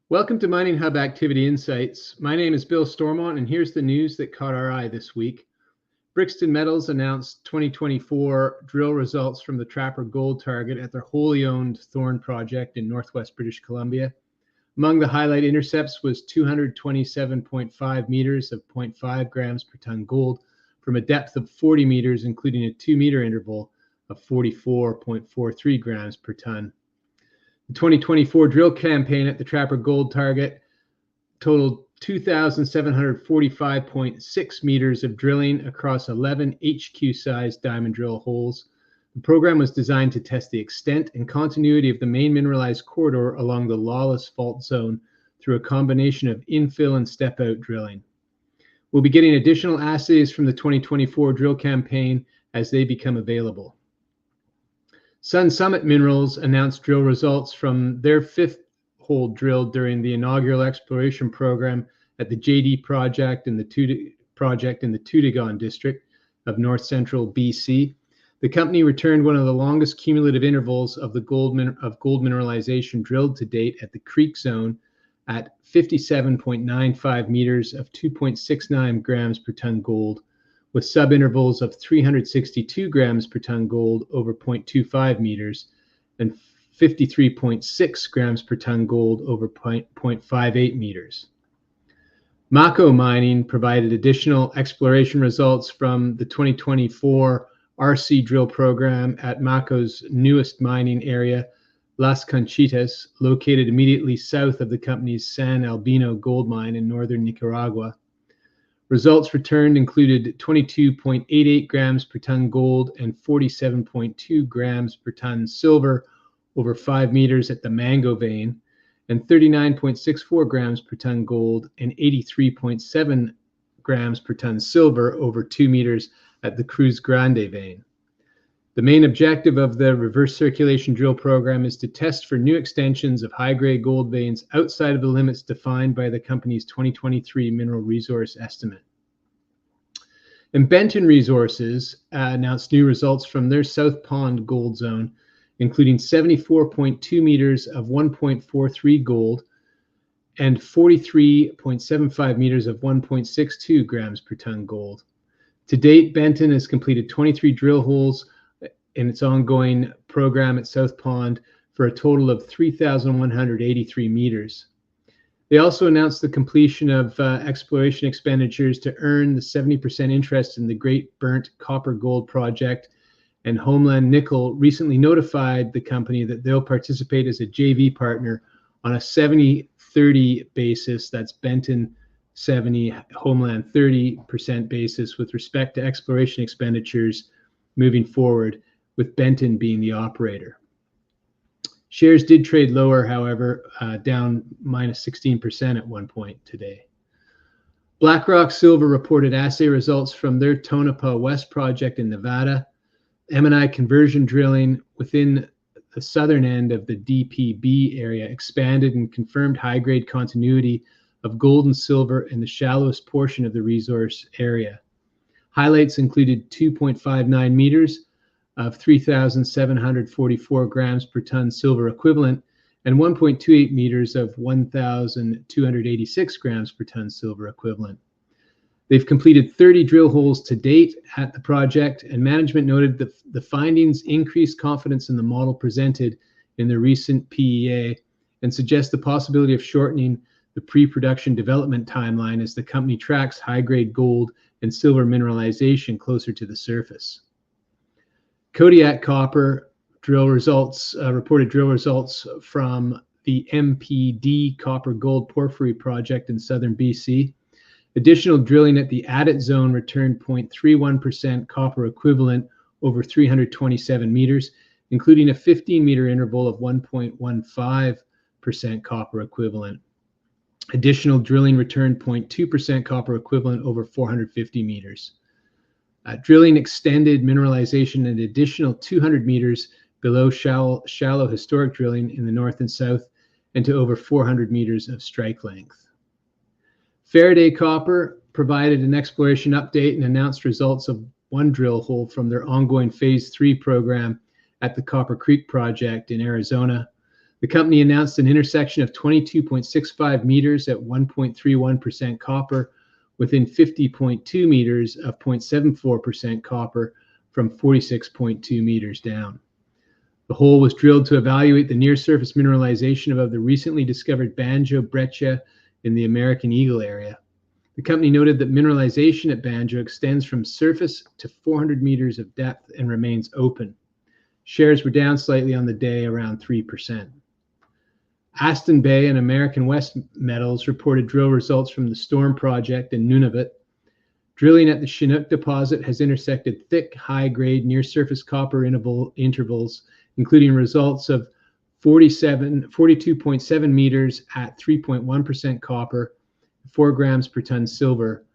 Welcome to Mining Hub Activity Insights. My name is Bill Stormont, and here's the news that caught our eye this week. Brixton Metals announced 2024 drill results from the Trapper Gold target at their wholly owned Thorn project in northwest British Columbia. Among the highlight intercepts was 227.5 meters of 0.5 grams per ton gold from a depth of 40 meters, including a 2-meter interval of 44.43 grams per ton. The 2024 drill campaign at the Trapper Gold target totaled 2,745.6 meters of drilling across 11 HQ-sized diamond drill holes. The program was designed to test the extent and continuity of the main mineralized corridor along the Lawless Fault Zone through a combination of infill and step-out drilling. We'll be getting additional assays from the 2024 drill campaign as they become available. Sun Summit Minerals announced drill results from their 5th hole drilled during the inaugural exploration program at the JD project in the Toodoggone district of north central BC. The company returned one of the longest cumulative intervals of gold mineralization drilled to date at the Creek Zone at 57.95 meters of 2.69 grams per ton gold, with subintervals of 362 grams per ton gold over 0.25 meters and 53.6 grams per ton gold over 0.58 meters. Mako Mining provided additional exploration results from the 2024 RC drill program at Mako's newest mining area, Las Conchitas, located immediately south of the company's San Albino gold mine in northern Nicaragua. Results returned included 22.88 grams per ton gold and 47.2 grams per ton silver over 5 meters at the Mango vein, and 39.64 grams per ton gold and 83.7 grams per ton silver over 2 meters at the Cruz Grande vein. The main objective of the reverse circulation drill program is to test for new extensions of high-grade gold veins outside of the limits defined by the company's 2023 mineral resource estimate. And Benton Resources announced new results from their South Pond gold zone, including 74.2 meters of 1.43 gold and 43.75 meters of 1.62 grams per ton gold. To date, Benton has completed 23 drill holes in its ongoing program at South Pond for a total of 3,183 meters. They also announced the completion of exploration expenditures to earn the 70% interest in the Great Burnt Copper Gold Project, and Homeland Nickel recently notified the company that they'll participate as a JV partner on a 70-30 basis, that's Benton 70, Homeland 30% basis with respect to exploration expenditures moving forward, with Benton being the operator. Shares did trade lower, however, down minus 16% at one point today. BlackRock Silver reported assay results from their Tonopah West project in Nevada. M&I conversion drilling within the southern end of the DPB area expanded and confirmed high-grade continuity of gold and silver in the shallowest portion of the resource area. Highlights included 2.59 meters of 3,744 grams per ton silver equivalent and 1.28 meters of 1,286 grams per ton silver equivalent. They've completed 30 drill holes to date at the project, and management noted that the findings increased confidence in the model presented in the recent PEA and suggest the possibility of shortening the pre-production development timeline as the company tracks high-grade gold and silver mineralization closer to the surface. Kodiak Copper reported drill results from the MPD Copper Gold Porphyry project in southern BC. Additional drilling at the Addit zone returned 0.31% copper equivalent over 327 meters, including a 15-meter interval of 1.15% copper equivalent. Additional drilling returned 0.2% copper equivalent over 450 meters. Drilling extended mineralization an additional 200 meters below shallow historic drilling in the north and south, and to over 400 meters of strike length. Faraday Copper provided an exploration update and announced results of one drill hole from their ongoing Phase 3 program at the Copper Creek project in Arizona. The company announced an intersection of 22.65 meters at 1.31% copper within 50.2 meters of 0.74% copper from 46.2 meters down. The hole was drilled to evaluate the near-surface mineralization above the recently discovered Banjo breccia in the American Eagle area. The company noted that mineralization at Banjo extends from surface to 400 meters of depth and remains open. Shares were down slightly on the day, around 3%. Aston Bay and American West Metals reported drill results from the Storm project in Nunavut. Drilling at the Chinook deposit has intersected thick, high-grade, near-surface copper intervals, including results of 42.7 meters at 3.1% copper, 4 grams per ton silver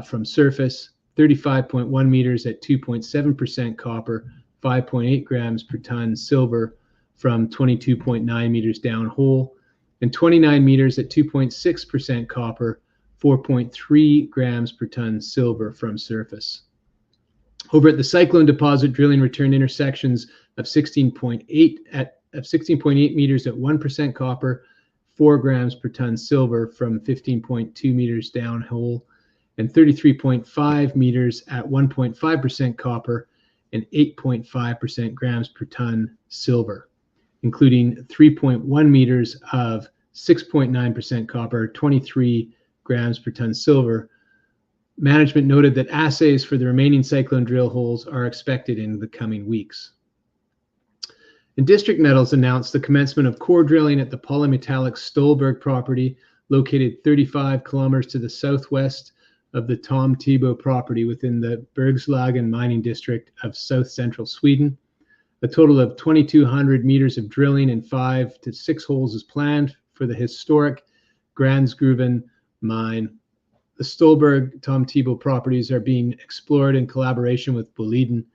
from surface, 35.1 meters at 2.7% copper, 5.8 grams per ton silver from 22.9 meters downhole, and 29 meters at 2.6% copper, 4.3 grams per ton silver from surface. Over at the Cyclone deposit, drilling returned intersections of 16.8 meters at 1% copper, 4 grams per ton silver from 15.2 meters downhole, and 33.5 meters at 1.5% copper and 8.5% grams per ton silver, including 3.1 meters of 6.9% copper, 23 grams per ton silver. Management noted that assays for the remaining Cyclone drill holes are expected in the coming weeks. And District Metals announced the commencement of core drilling at the polymetallic Stollberg property, located 35 kilometers to the southwest of the Tom Thibault property within the Bergslagen mining district of south-central Sweden. A total of 2,200 meters of drilling and 5 to 6 holes is planned for the historic Gränsgruvan mine. The Stollberg Tom Thibault properties are being explored in collaboration with Boliden.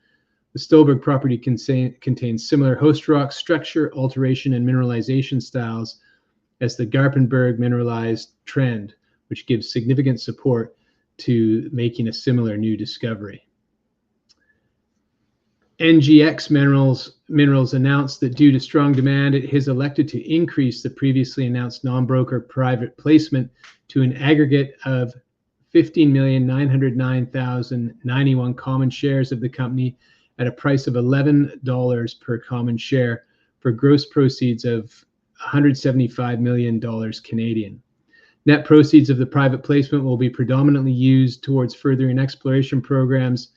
The Stollberg property contains similar host rock structure, alteration, and mineralization styles as the Garpenberg mineralized trend, which gives significant support to making a similar new discovery. NGX Minerals announced that due to strong demand, it has elected to increase the previously announced non-broker private placement to an aggregate of 15,909,091 common shares of the company at a price of $11 per common share for gross proceeds of $175 million Canadian. Net proceeds of the private placement will be predominantly used towards furthering exploration programs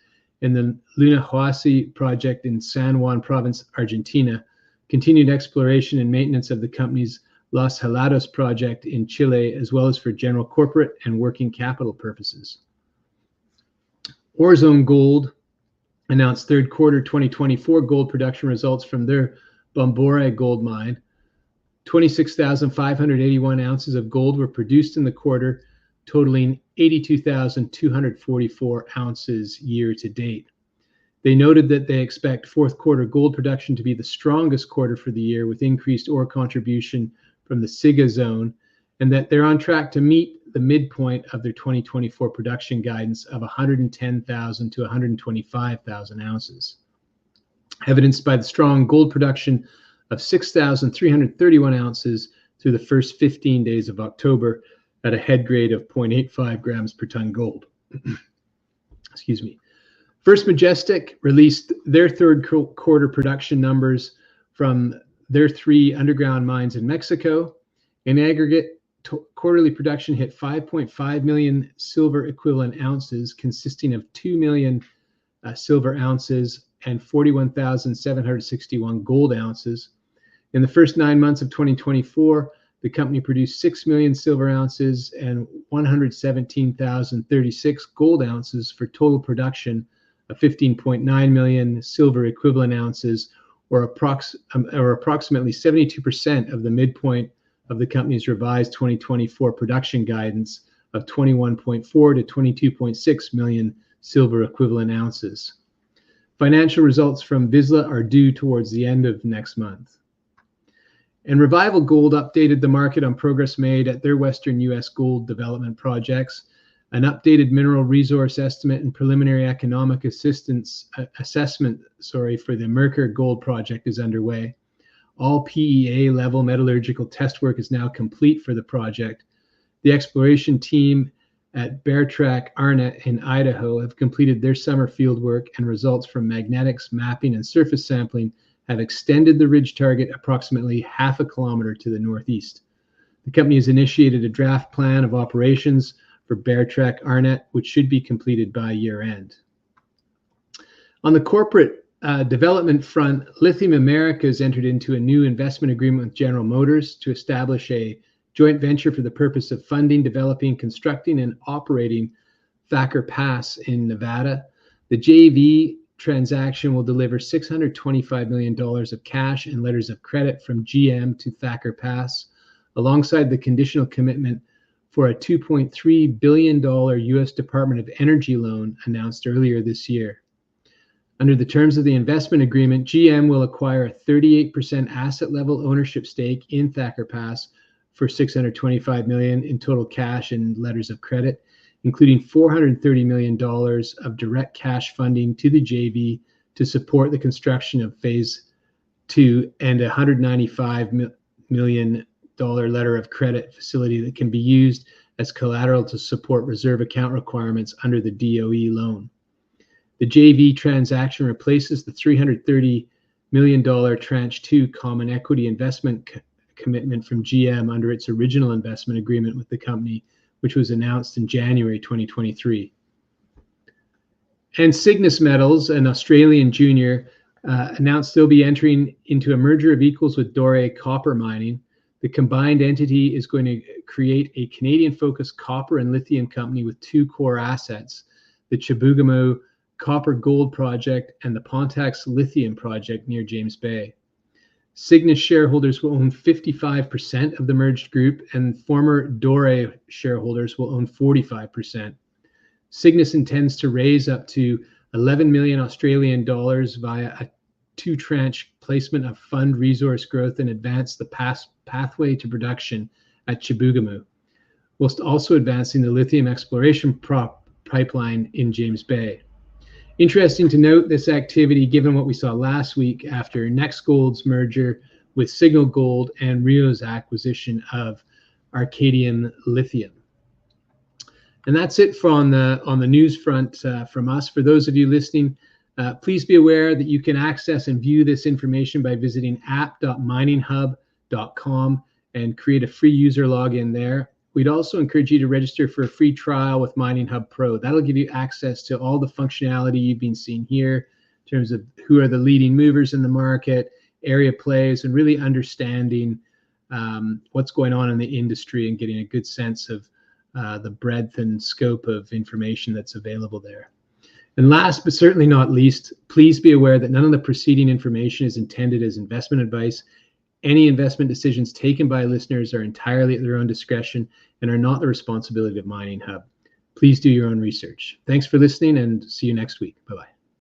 in the Lunahuasi project in San Juan Province, Argentina, continued exploration and maintenance of the company's Los Helados project in Chile, as well as for general corporate and working capital purposes. Orezone Gold announced third quarter 2024 gold production results from their Bombore gold mine. 26,581 ounces of gold were produced in the quarter, totaling 82,244 ounces year to date. They noted that they expect fourth quarter gold production to be the strongest quarter for the year, with increased ore contribution from the Siga zone, and that they're on track to meet the midpoint of their 2024 production guidance of 110,000 to 125,000 ounces. Evidenced by the strong gold production of 6,331 ounces through the first 15 days of October at a head grade of 0.85 grams per ton gold. Excuse me. First Majestic released their third quarter production numbers from their 3 underground mines in Mexico. In aggregate, quarterly production hit 5.5 million silver equivalent ounces, consisting of 2 million silver ounces and 41,761 gold ounces. In the first 9 months of 2024, the company produced 6 million silver ounces and 117,036 gold ounces for total production of 15.9 million silver equivalent ounces, or approximately 72% of the midpoint of the company's revised 2024 production guidance of 21.4 to 22.6 million silver equivalent ounces. Financial results from Vizsla are due towards the end of next month. And Revival Gold updated the market on progress made at their Western U.S. gold development projects. An updated mineral resource estimate and preliminary economic assessment for the Merkur Gold project is underway. All PEA level metallurgical test work is now complete for the project. The exploration team at Bear Track Arnett in Idaho have completed their summer field work, and results from magnetics, mapping, and surface sampling have extended the ridge target approximately half a kilometer to the northeast. The company has initiated a draft plan of operations for Bear Track Arnett, which should be completed by year end. On the corporate development front, Lithium Americas entered into a new investment agreement with General Motors to establish a joint venture for the purpose of funding, developing, constructing, and operating Thacker Pass in Nevada. The JV transaction will deliver $625 million of cash and letters of credit from GM to Thacker Pass, alongside the conditional commitment for a $2.3 billion U.S. Department of Energy loan announced earlier this year. Under the terms of the investment agreement, GM will acquire a 38% asset level ownership stake in Thacker Pass for $625 million in total cash and letters of credit, including $430 million of direct cash funding to the JV to support the construction of Phase 2 and a $195 million letter of credit facility that can be used as collateral to support reserve account requirements under the DOE loan. The JV transaction replaces the $330 million Tranche 2 common equity investment commitment from GM under its original investment agreement with the company, which was announced in January 2023. And Cygnus Metals, an Australian junior, announced they'll be entering into a merger of equals with Dore Copper Mining. The combined entity is going to create a Canadian-focused copper and lithium company with two core assets, the Chibougamau Copper Gold Project and the Pontax Lithium Project near James Bay. Cygnus shareholders will own 55% of the merged group, and former Dore shareholders will own 45%. Cygnus intends to raise up to 11 million Australian dollars via a two-tranche placement of fund resource growth and advance the pathway to production at Chibougamau, whilst also advancing the lithium exploration pipeline in James Bay. Interesting to note this activity given what we saw last week after NextGold's merger with Signal Gold and Rio's acquisition of Arcadium Lithium. And that's it on the news front from us. For those of you listening, please be aware that you can access and view this information by visiting app.mininghub.com and create a free user login there. We'd also encourage you to register for a free trial with Mining Hub Pro. That'll give you access to all the functionality you've been seeing here in terms of who are the leading movers in the market, area plays, and really understanding what's going on in the industry and getting a good sense of the breadth and scope of information that's available there. And last but certainly not least, please be aware that none of the preceding information is intended as investment advice. Any investment decisions taken by listeners are entirely at their own discretion and are not the responsibility of Mining Hub. Please do your own research. Thanks for listening and see you next week. Bye-bye.